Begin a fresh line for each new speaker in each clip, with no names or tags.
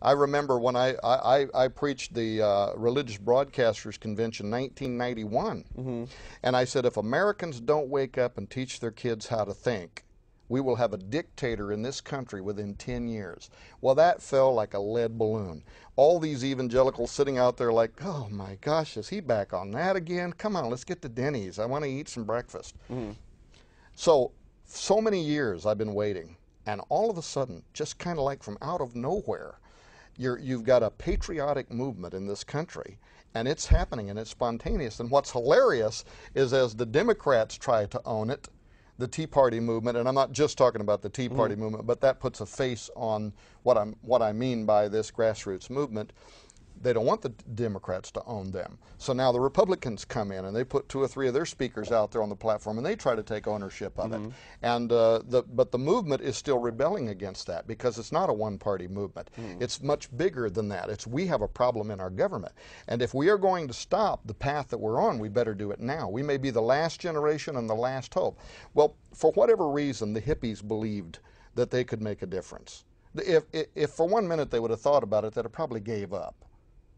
I remember when I preached the Religious Broadcasters Convention 1991, and I said, if Americans don't wake up and teach their kids how to think, we will have a dictator in this country within 10 years. Well, that fell like a lead balloon. All these evangelicals sitting out there like, oh my gosh, is he back on that again? Come on, let's get to Denny's. I want to eat some breakfast. So many years I've been waiting, and all of a sudden, just kind of like from out of nowhere, you've got a patriotic movement in this country, and it's happening, and it's spontaneous. And what's hilarious is as the Democrats try to own it, the Tea Party movement, and I'm not just talking about the Tea Party movement, but that puts a face on what I mean by this grassroots movement. They don't want the Democrats to own them. So now the Republicans come in and they put 2 or 3 of their speakers out there on the platform and they try to take ownership of it. And but the movement is still rebelling against that because it's not a one-party movement. It's much bigger than that. We have a problem in our government. And if we are going to stop the path that we're on, we better do it now. We may be the last generation and the last hope. Well, for whatever reason, the hippies believed that they could make a difference. If for 1 minute they would have thought about it, they'd have probably gave up.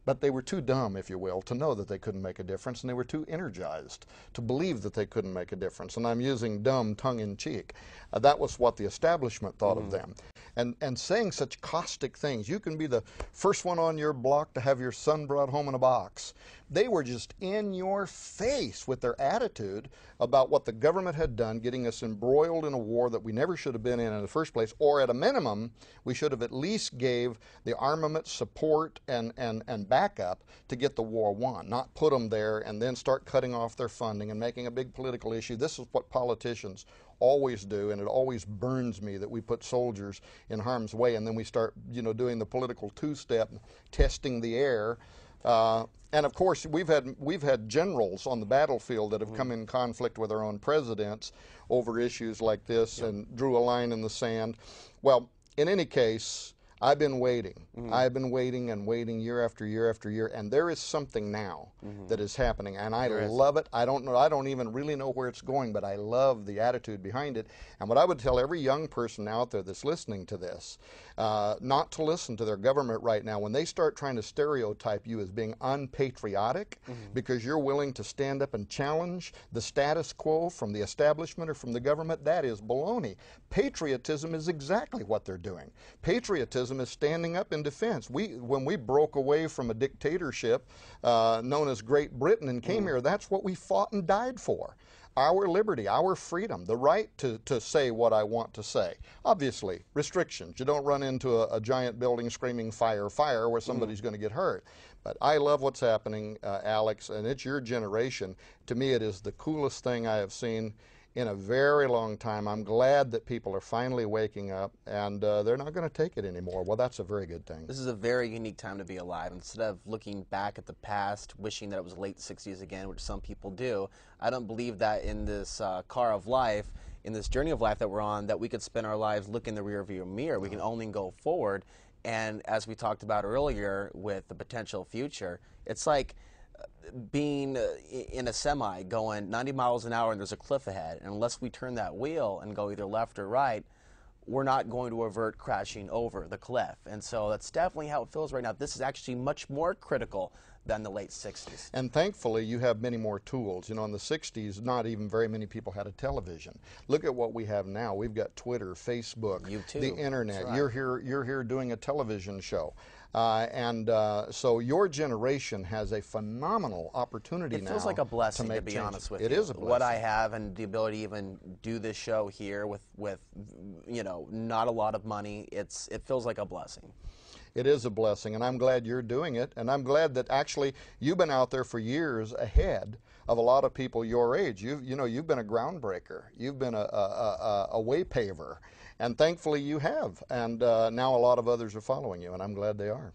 But they were too dumb, if you will, to know that they couldn't make a difference, and they were too energized to believe that they couldn't make a difference. And I'm using dumb tongue-in-cheek. That was what the establishment thought of them. And saying such caustic things. You can be the first one on your block to have your son brought home in a box. They were just in your face with their attitude about what the government had done, getting us embroiled in a war that we never should have been in the first place, or at a minimum, we should have at least gave the armament support and backup to get the war won, not put them there and then start cutting off their funding and making a big political issue. This is what politicians always do, and it always burns me that we put soldiers in harm's way and then we start, doing the political two-step, testing the air. And of course, we've had generals on the battlefield that have come in conflict with our own presidents over issues like this and drew a line in the sand. Well, in any case, I've been waiting. I've been waiting and waiting year after year after year, and there is something now that is happening, and I love it. I don't even really know where it's going, but I love the attitude behind it. And what I would tell every young person out there that's listening to this, not to listen to their government right now. When they start trying to stereotype you as being unpatriotic because you're willing to stand up and challenge the status quo from the establishment or from the government, that is baloney. Patriotism is exactly what they're doing. Patriotism is standing up in defense. When we broke away from a dictatorship known as Great Britain and came here, that's what we fought and died for. Our liberty, our freedom, the right to say what I want to say. Obviously, restrictions. You don't run into a giant building screaming fire, fire, where somebody's going to get hurt. But I love what's happening, Alex, and it's your generation. To me, it is the coolest thing I have seen in a very long time. I'm glad that people are finally waking up, and they're not going to take it anymore. Well, that's a very good thing.
This is a very unique time to be alive. Instead of looking back at the past, wishing that it was late 60s again, which some people do, I don't believe that in this car of life, in this journey of life that we're on, that we could spend our lives looking in the rearview mirror. We can only go forward. And as we talked about earlier with the potential future, it's like being in a semi going 90 miles an hour and there's a cliff ahead, and unless we turn that wheel and go either left or right, we're not going to avert crashing over the cliff. And so that's definitely how it feels right now. This is actually much more critical than the late 60s.
And thankfully, you have many more tools. In the 60s, not even very many people had a television. Look at what we have now. We've got Twitter, Facebook,
YouTube,
the internet.
Right.
You're here doing a television show. So your generation has a phenomenal opportunity now.
It feels like a blessing, to be honest with you.
It is a blessing.
What I have and the ability to even do this show here with not a lot of money, it feels like a blessing.
It is a blessing, and I'm glad you're doing it, and I'm glad that actually you've been out there for years ahead of a lot of people your age. You've been a groundbreaker. You've been a way paver, and thankfully you have. And now a lot of others are following you, and I'm glad they are.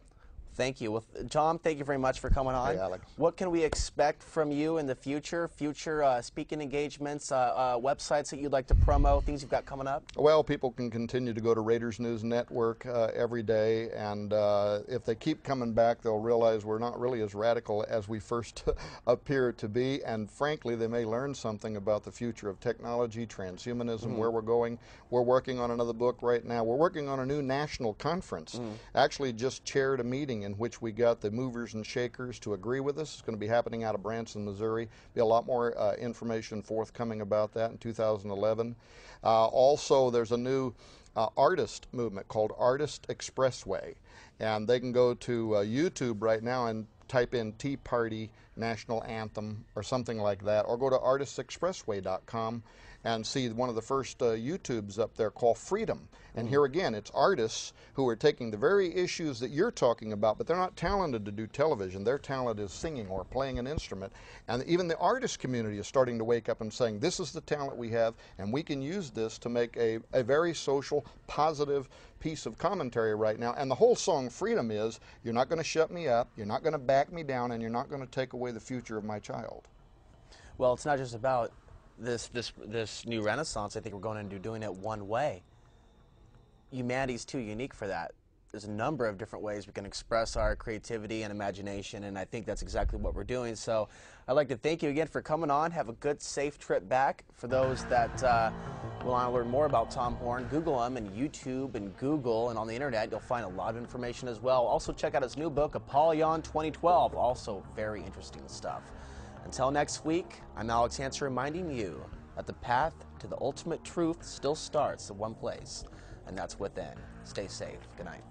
Thank you. Well, Tom, thank you very much for coming on.
Hey, Alex.
What can we expect from you in the future? Future speaking engagements, websites that you'd like to promote, things you've got coming up?
Well, people can continue to go to Raiders News Network every day, and if they keep coming back, they'll realize we're not really as radical as we first appear to be, and frankly, they may learn something about the future of technology, transhumanism, where we're going. We're working on another book right now. We're working on a new national conference. Actually, just chaired a meeting in which we got the movers and shakers to agree with us. It's going to be happening out of Branson, Missouri. Be a lot more information forthcoming about that in 2011. Also, there's a new artist movement called Artist Expressway, and they can go to YouTube right now and type in Tea Party National Anthem or something like that, or go to artistexpressway.com and see one of the first YouTubes up there called Freedom. And here again, it's artists who are taking the very issues that you're talking about, but they're not talented to do television. Their talent is singing or playing an instrument. And even the artist community is starting to wake up and saying, this is the talent we have, and we can use this to make a very social, positive piece of commentary right now. And the whole song Freedom is, you're not going to shut me up, you're not going to back me down, and you're not going to take away the future of my child.
Well, it's not just about this new renaissance. I think we're going into doing it one way. Humanity's too unique for that. There's a number of different ways we can express our creativity and imagination, and I think that's exactly what we're doing. So I'd like to thank you again for coming on. Have a good, safe trip back. For those that want to learn more about Tom Horn, Google him, and YouTube and Google, and on the internet, you'll find a lot of information as well. Also check out his new book, Apollyon 2012. Also very interesting stuff. Until next week, I'm Alex Ansary, reminding you that the path to the ultimate truth still starts at one place, and that's within. Stay safe. Good night.